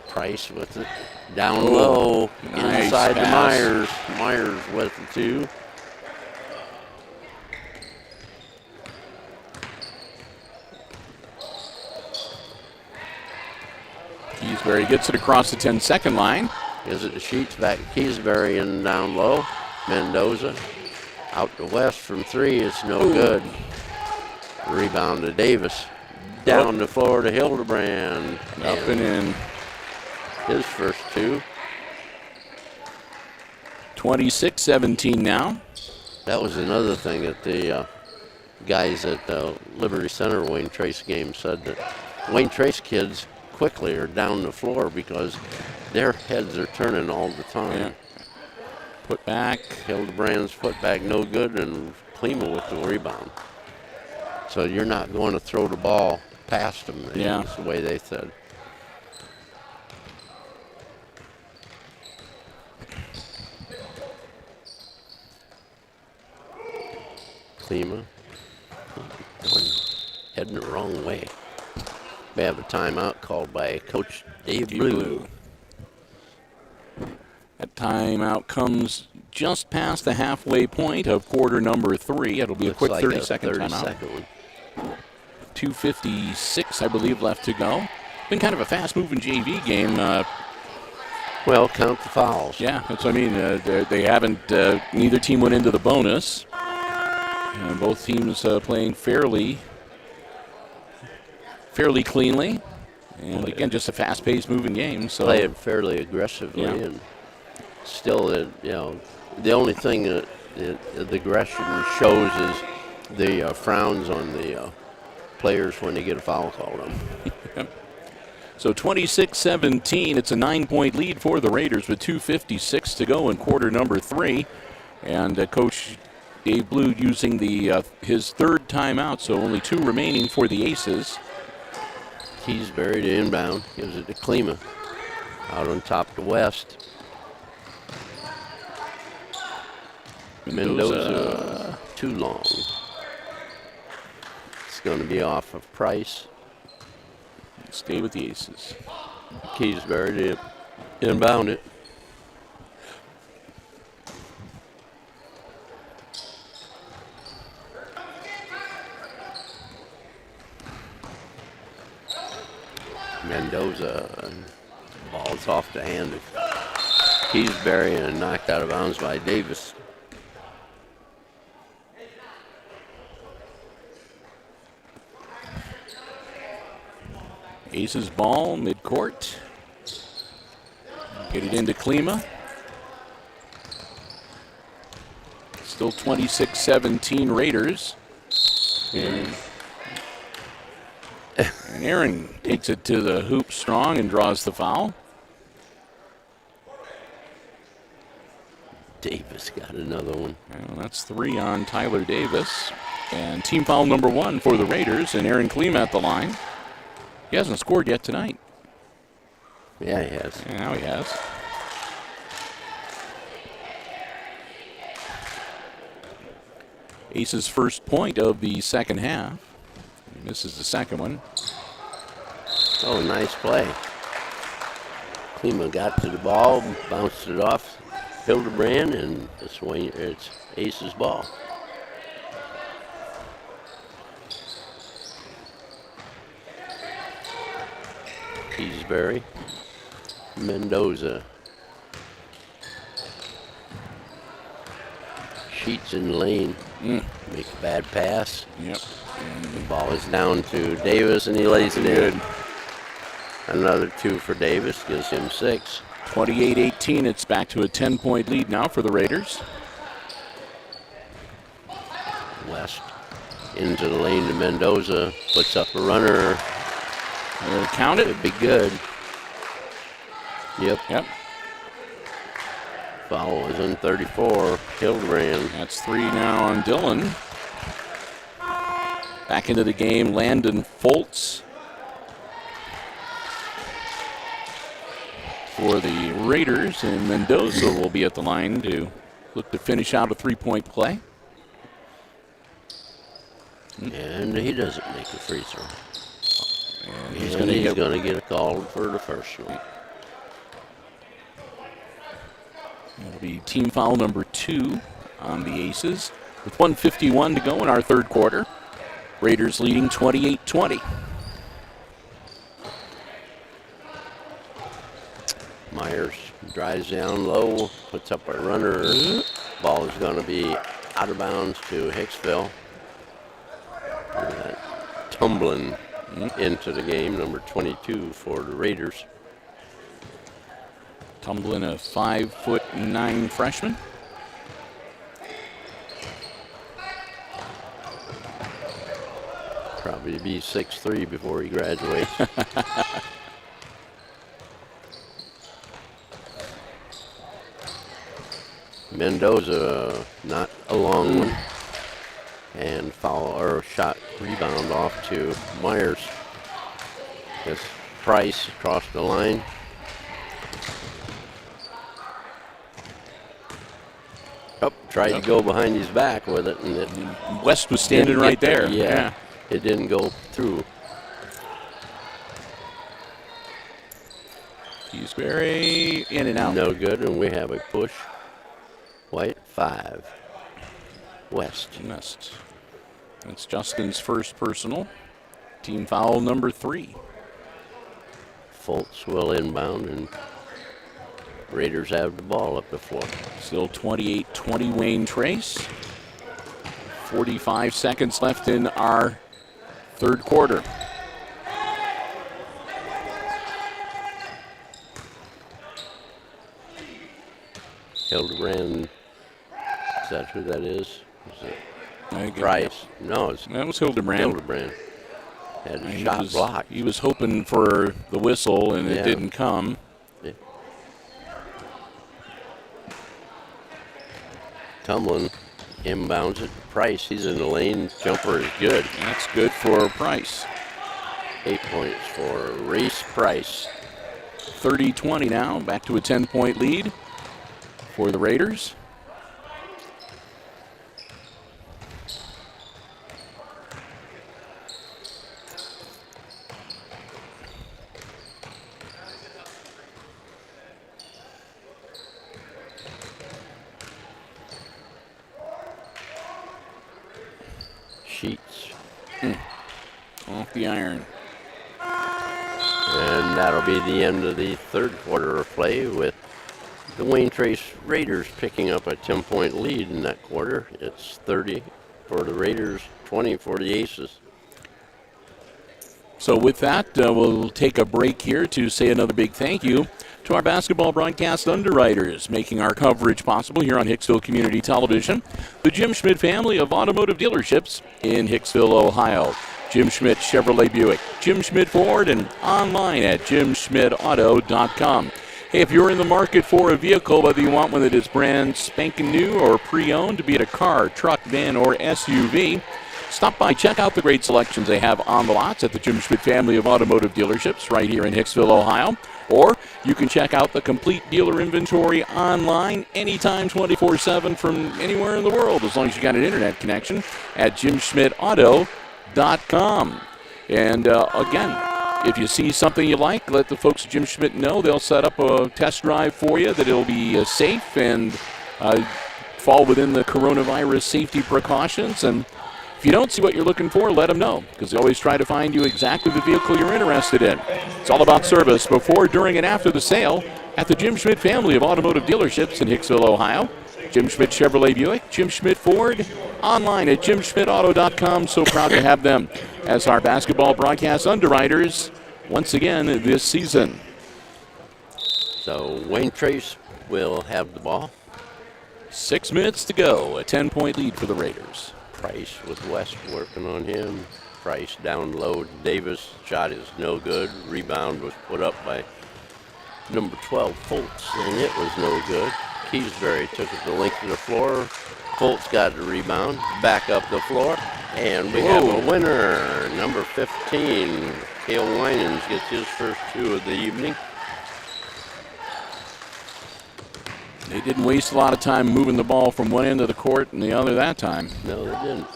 Price with it. Down low, nice inside pass. to Myers. Myers with it too. Keysbury gets it across the 10-second line. Gives it to Sheets, back to Keysbury and down low. Mendoza out to West from 3. It's no good. Rebound to Davis. Down the floor to Hildebrand. Up and in. His first 2. 26-17 now. That was another thing that the guys at Liberty Center Wayne Trace game said, that Wayne Trace kids quickly are down the floor because their heads are turning all the time. Yeah. Put back. Hildebrand's put back no good, and Klima with the rebound. So you're not going to throw the ball past them. Yeah. That's the way they said. Klima heading the wrong way. We have a timeout called by Coach Dave Blue. That timeout comes just past the halfway point of quarter number 3. It'll be a quick 30-second timeout. 2:56, I believe, left to go. Been kind of a fast-moving JV game. Well, count the fouls. Yeah, that's what I mean. They haven't. Neither team went into the bonus. Both teams playing fairly cleanly, and again, just a fast-paced, moving game. So playing fairly aggressively, and still, the only thing that the aggression shows is the frowns on the players when they get a foul called on them. So 26-17, it's a 9-point lead for the Raiders with 2:56 to go in quarter number 3, and Coach Dave Blue using his third timeout, so only 2 remaining for the Aces. Keysbury to inbound, gives it to Klima. Out on top to West. Mendoza too long. It's going to be off of Price. Stay with the Aces. Keysbury to inbound it. Mendoza, ball's off the hand of Keysbury and knocked out of bounds by Davis. Aces ball, midcourt. Get it into Klima. Still 26-17 Raiders. And Aaron takes it to the hoop strong and draws the foul. Davis got another one. Well, that's 3 on Tyler Davis. And team foul number 1 for the Raiders, and Aaron Klima at the line. He hasn't scored yet tonight. Yeah, he has. Yeah, now he has. Ace's first point of the second half. He misses the second one. Oh, nice play. Klima got to the ball, bounced it off Hildebrand, and it's Ace's ball. Keysbury, Mendoza. Sheets in the lane. Make a bad pass. Yep. The ball is down to Davis, and he lays it in. Another 2 for Davis, gives him 6. 28-18, it's back to a 10-point lead now for the Raiders. West into the lane to Mendoza, puts up a runner. They'll count it. It'd be good. Yep. Foul is on 34, Hildebrand. That's 3 now on Dillon. Back into the game, Landon Foltz for the Raiders, and Mendoza will be at the line to look to finish out a 3-point play. And he doesn't make a free throw. And He's going to get a call for the first one. It'll be team foul number 2 on the Aces. With 1:51 to go in our third quarter. Raiders leading 28-20. Myers drives down low, puts up a runner. Ball is going to be out of bounds to Hicksville. Tumbling into the game, number 22 for the Raiders. Tumbling, a 5'9" freshman. Probably be 6'3" before he graduates. Mendoza, not a long one. And foul or shot rebound off to Myers. As Price across the line. Tried to go behind his back with it, and West was standing right there. Yeah, it didn't go through. Keysbury in and out. No good, and we have a push. White 5. West. That's Justin's first personal. Team foul number 3. Fultz will inbound, and Raiders have the ball up the floor. Still 28-20 Wayne Trace. 45 seconds left in our third quarter. Hildebrand, is that who that is? Is it Price? No, that was Hildebrand. Hildebrand had a shot blocked. He was hoping for the whistle, and it didn't come. Yeah. Tumlin inbounds it. Price, he's in the lane. Jumper is good. That's good for Price. 8 points for Reese Price. 30-20 now. Back to a 10-point lead for the Raiders. Sheets. Off the iron. And that'll be the end of the third quarter of play, with the Wayne Trace Raiders picking up a 10-point lead in that quarter. It's 30 for the Raiders, 20 for the Aces. So with that, we'll take a break here to say another big thank you to our basketball broadcast underwriters, making our coverage possible here on Hicksville Community Television. The Jim Schmidt family of automotive dealerships in Hicksville, Ohio. Jim Schmidt Chevrolet Buick, Jim Schmidt Ford, and online at jimschmidtauto.com. Hey, if you're in the market for a vehicle, whether you want one that is brand spanking new or pre-owned, be it a car, truck, van, or SUV, stop by, check out the great selections they have on the lots at the Jim Schmidt family of automotive dealerships right here in Hicksville, Ohio. Or you can check out the complete dealer inventory online anytime, 24/7 from anywhere in the world, as long as you got an internet connection at jimschmidtauto.com. And again, if you see something you like, let the folks at Jim Schmidt know. They'll set up a test drive for you that it'll be safe and fall within the coronavirus safety precautions. And if you don't see what you're looking for, let them know, because they always try to find you exactly the vehicle you're interested in. It's all about service before, during, and after the sale at the Jim Schmidt family of automotive dealerships in Hicksville, Ohio. Jim Schmidt Chevrolet Buick, Jim Schmidt Ford, online at jimschmidtauto.com. So proud to have them as our basketball broadcast underwriters once again this season. So Wayne Trace will have the ball. 6 minutes to go, a 10-point lead for the Raiders. Price with West working on him. Price down low to Davis. Shot is no good. Rebound was put up by number 12, Fultz, and it was no good. Keysbury took it the length of the floor. Fultz got the rebound. Back up the floor. And we have a winner. Number 15, Cale Winans gets his first 2 of the evening. They didn't waste a lot of time moving the ball from one end of the court and the other that time. No, they didn't.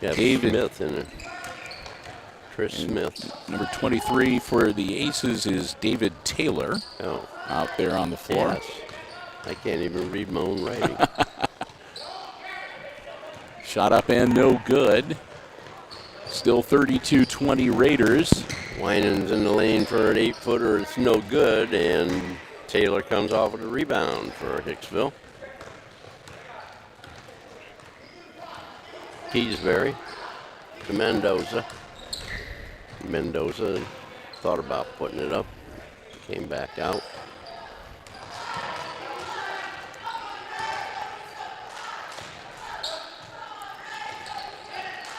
Yeah, David Smith in it. Chris Smith. Number 23 for the Aces is David Taylor out there on the floor. Yes. I can't even read my own writing. Shot up and no good. Still 32-20 Raiders. Winans in the lane for an 8-footer. It's no good, and Taylor comes off with a rebound for Hicksville. Keysbury to Mendoza. Mendoza thought about putting it up, came back out.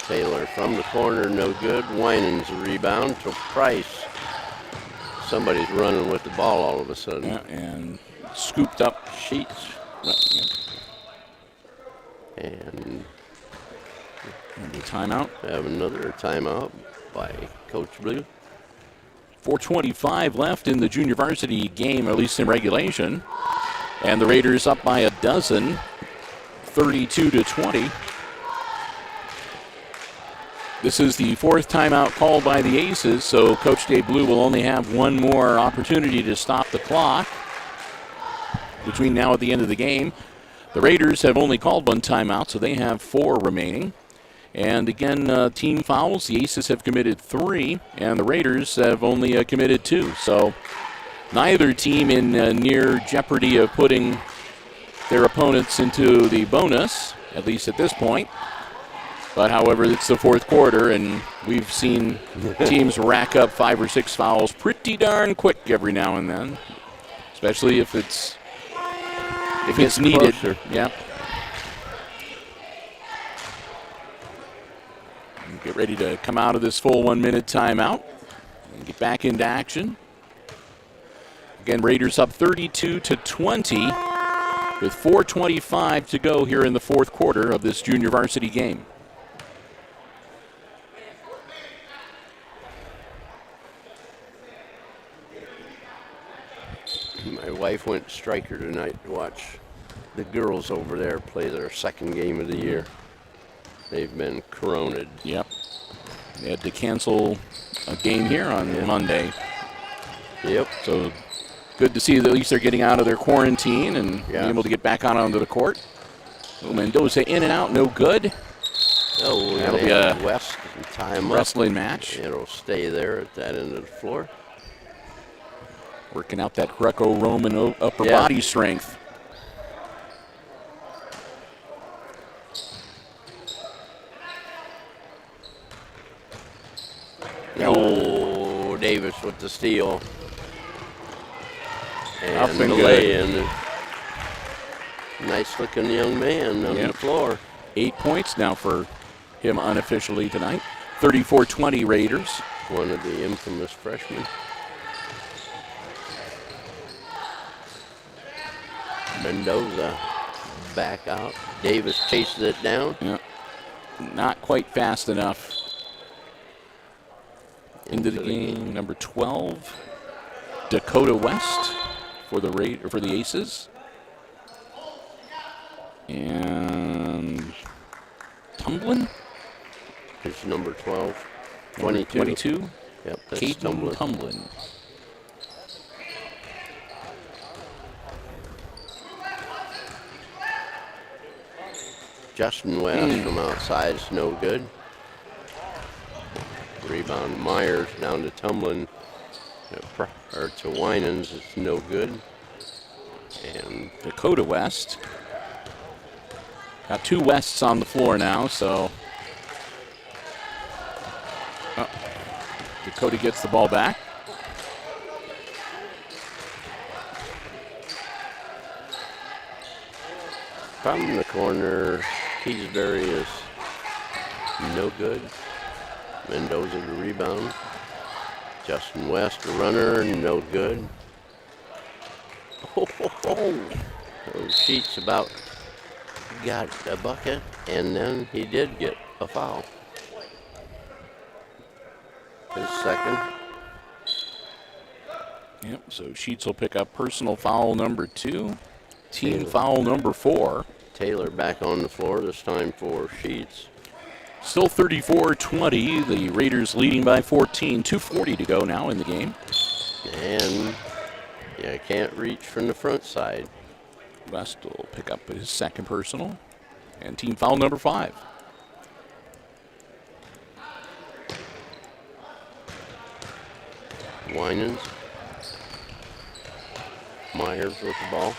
Taylor from the corner, no good. Winans a rebound to Price. Somebody's running with the ball all of a sudden. Yeah, and scooped up. Sheets. Yeah. And The timeout. have another timeout by Coach Blue. 4:25 left in the junior varsity game, or at least in regulation. And the Raiders up by a dozen, 32-20. This is the fourth timeout called by the Aces, so Coach Dave Blue will only have one more opportunity to stop the clock between now and the end of the game. The Raiders have only called one timeout, so they have 4 remaining. And again, team fouls. The Aces have committed 3, and the Raiders have only committed 2. So neither team in near jeopardy of putting their opponents into the bonus, at least at this point. But however, it's the fourth quarter, and we've seen teams rack up 5 or 6 fouls pretty darn quick every now and then, especially if it's needed. Closer. Yeah. Get ready to come out of this full 1-minute timeout and get back into action. Again, Raiders up 32-20 with 4:25 to go here in the fourth quarter of this junior varsity game. My wife went to Stryker tonight to watch the girls over there play their second game of the year. They've been coroned. Yep. They had to cancel a game here on Monday. Yep. So good to see that at least they're getting out of their quarantine and being able to get back out onto the court. Mendoza in and out, no good. Oh, That'll be a West time wrestling up. match. It'll stay there at that end of the floor. Working out that Greco-Roman upper body strength. Oh, Davis with the steal. And Up and the good. lay-in. Nice looking young man on the floor. 8 points now for him unofficially tonight. 34-20 Raiders. One of the infamous freshmen. Mendoza back out. Davis chases it down. Yeah. Not quite fast enough. Into the game, number 12, Dakota West for the Aces. And Tumblin? It's number 12. 22. 22. Yep, that's Caden Tumblin. Justin West from outside is no good. Rebound Myers down to Tumblin, or to Winans, it's no good. And Dakota West. Got 2 Wests on the floor now, so Dakota gets the ball back. from the corner, Keysbury is no good. Mendoza to rebound. Justin West, a runner, no good. Those Sheets about got a bucket, and then he did get a foul. His second. Yep, so Sheets will pick up personal foul number 2, team foul number 4. Taylor back on the floor, this time for Sheets. Still 34-20, the Raiders leading by 14, 2:40 to go now in the game. And you can't reach from the front side. West will pick up his second personal, and team foul number 5. Winans. Myers with the ball.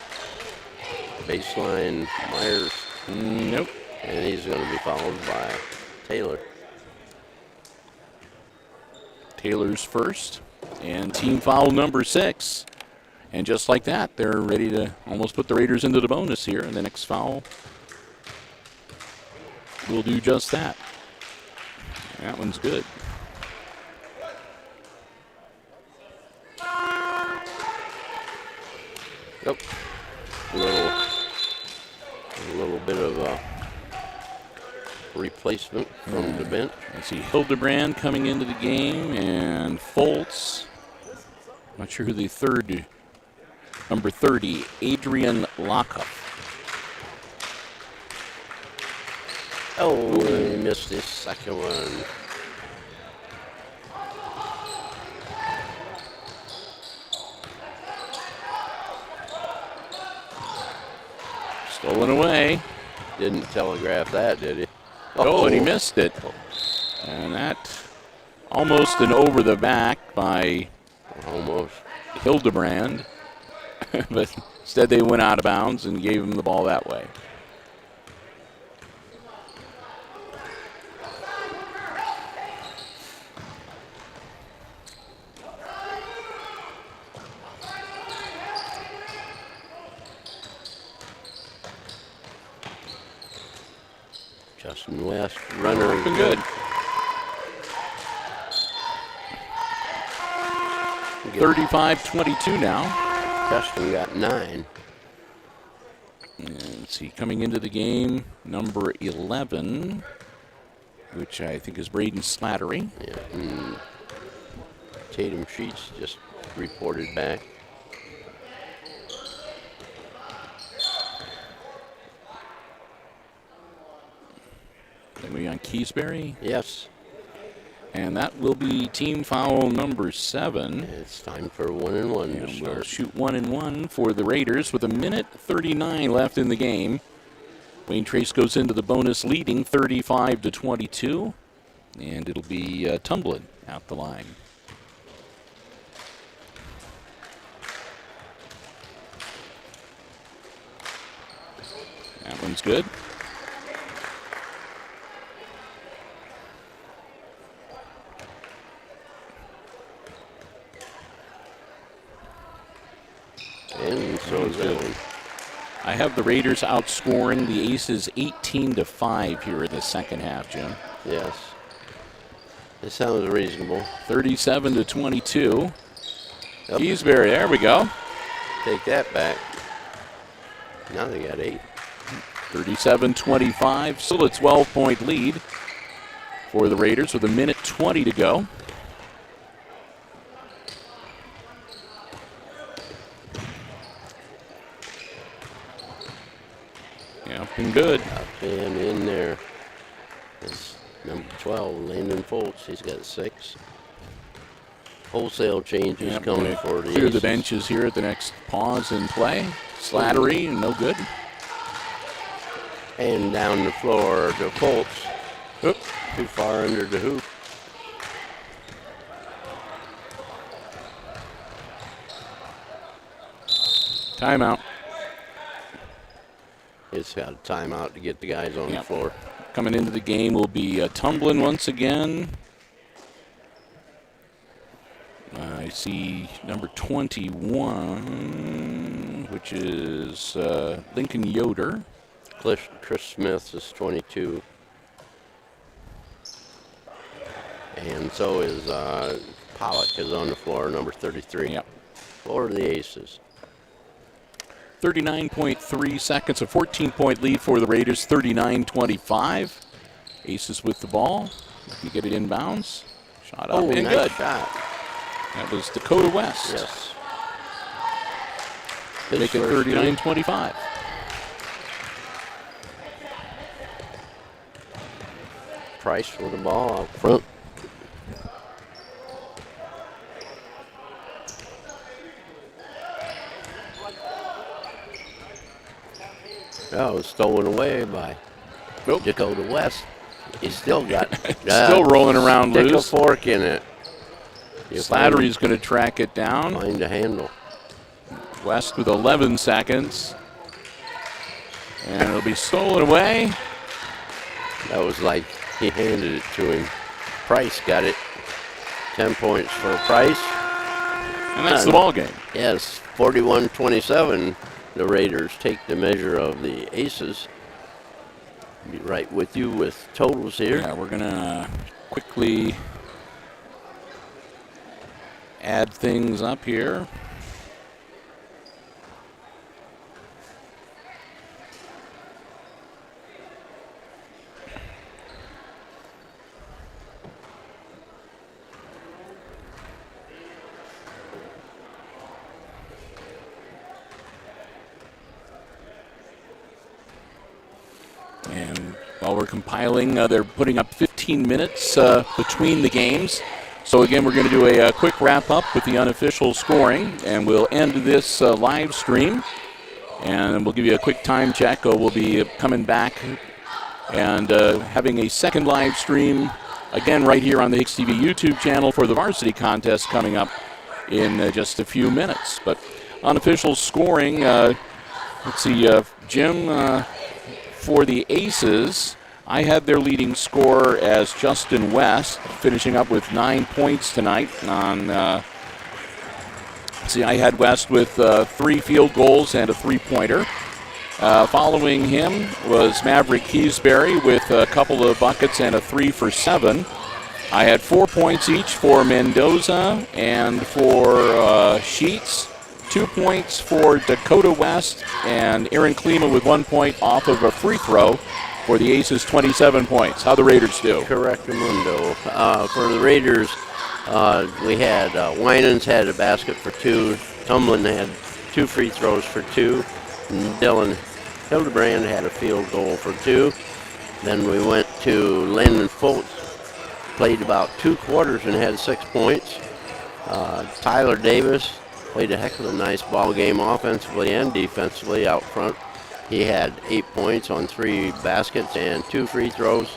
Baseline, Myers. Nope. And he's going to be followed by Taylor. Taylor's first, and team foul number 6. And just like that, they're ready to almost put the Raiders into the bonus here, and the next foul will do just that. That one's good. Oh, a little bit of a replacement from the bench. I see Hildebrand coming into the game, and Foltz. Not sure who the third, number 30, Adrian Lockhoff. Oh, he missed his second one. Stolen away. Didn't telegraph that, did he? Oh, and he missed it. And that almost an over the back by Almost. Hildebrand. But instead they went out of bounds and gave him the ball that way. Justin West, runner. Looking good. 35-22 now. Justin got 9. And let's see, coming into the game, number 11, which I think is Braden Slattery. Yeah. Tatum Sheets just reported back. Then we on Keysbury. Yes. And that will be team foul number 7. It's time for 1-1 to And start. we'll shoot 1-1 for the Raiders with 1:39 left in the game. Wayne Trace goes into the bonus leading 35-22. And it'll be Tumblin out the line. That one's good. And so is that one. I have the Raiders outscoring the Aces 18-5 here in the second half, Jim. Yes. It sounds reasonable. 37-22. Yep. Keysbury, there we go. Take that back. Now they got 8. 37-25. Still a 12-point lead for the Raiders with 1:20 to go. Yeah, been good. Up and in there. It's number 12, Landon Foltz. He's got 6. Wholesale changes Yep, coming gonna for the clear the Aces. benches here at the next pause and play. Slattery, no good. And down the floor to Foltz. Oop. Too far under the hoop. Timeout. It's got a timeout to get the guys on the Yep. floor. Coming into the game will be Tumblin once again. I see number 21, which is Lincoln Yoder. Chris Smith is 22. And so is Pollock is on the floor, number 33. Yep. For the Aces. 39.3 seconds, a 14-point lead for the Raiders, 39-25. Aces with the ball. You get it inbounds. Shot up and nice good. shot. That was Dakota West. Yes. Make it 39-25. Price with the ball out front. Oh, stolen away by Dakota West. He's still got Still rolling around stick loose. a fork in it. Slattery's going to track it down. Find a handle. West with 11 seconds. And it'll be stolen away. That was like he handed it to him. Price got it. 10 points for Price. And that's the ball game. Yes, 41-27. The Raiders take the measure of the Aces. Be right with you with totals here. Yeah, we're going to quickly add things up here. while we're compiling. They're putting up 15 minutes between the games. So again, we're going to do a quick wrap-up with the unofficial scoring, and we'll end this live stream. And we'll give you a quick time check. We'll be coming back and having a second live stream, again, right here on the HIX-TV YouTube channel for the varsity contest coming up in just a few minutes. But unofficial scoring, let's see, Jim, for the Aces, I had their leading scorer as Justin West, finishing up with 9 points tonight. I had West with 3 field goals and a three-pointer. Following him was Maverick Keysbury with a couple of buckets and a 3 for 7. I had 4 points each for Mendoza and for Sheets. 2 points for Dakota West, and Aaron Klima with 1 point off of a free throw for the Aces, 27 points. How'd the Raiders do? Correctamundo. For the Raiders, we had Winans had a basket for 2. Tumlin had 2 free throws for 2. And Dylan Hildebrand had a field goal for 2. Then we went to Landon Fultz, played about 2 quarters and had 6 points. Tyler Davis played a heck of a nice ball game offensively and defensively out front. He had 8 points on 3 baskets and 2 free throws.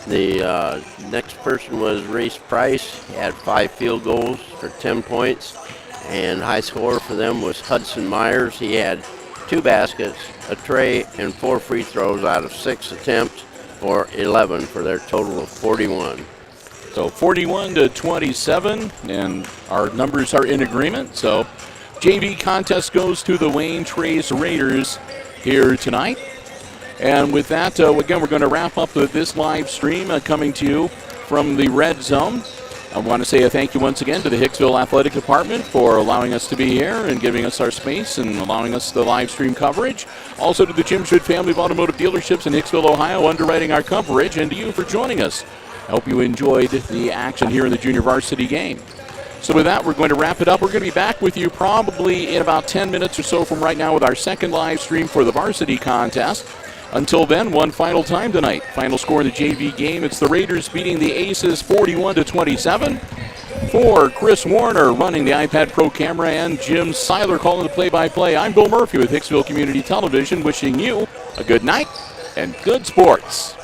The next person was Race Price. He had 5 field goals for 10 points. And high scorer for them was Hudson Myers. He had 2 baskets, a tray, and 4 free throws out of 6 attempts for 11 for their total of 41. So 41 to 27, and our numbers are in agreement. So JV contest goes to the Wayne Trace Raiders here tonight. And with that, again, we're going to wrap up this live stream coming to you from the Red Zone. I want to say a thank you once again to the Hicksville Athletic Department for allowing us to be here and giving us our space and allowing us the live stream coverage. Also to the Jim Schmidt family of automotive dealerships in Hicksville, Ohio, underwriting our coverage, and to you for joining us. I hope you enjoyed the action here in the junior varsity game. So with that, we're going to wrap it up. We're going to be back with you probably in about 10 minutes or so from right now with our second live stream for the varsity contest. Until then, one final time tonight. Final score in the JV game, it's the Raiders beating the Aces 41 to 27. For Chris Warner running the iPad Pro camera and Jim Seiler calling the play-by-play, I'm Bill Murphy with Hicksville Community Television wishing you a good night and good sports.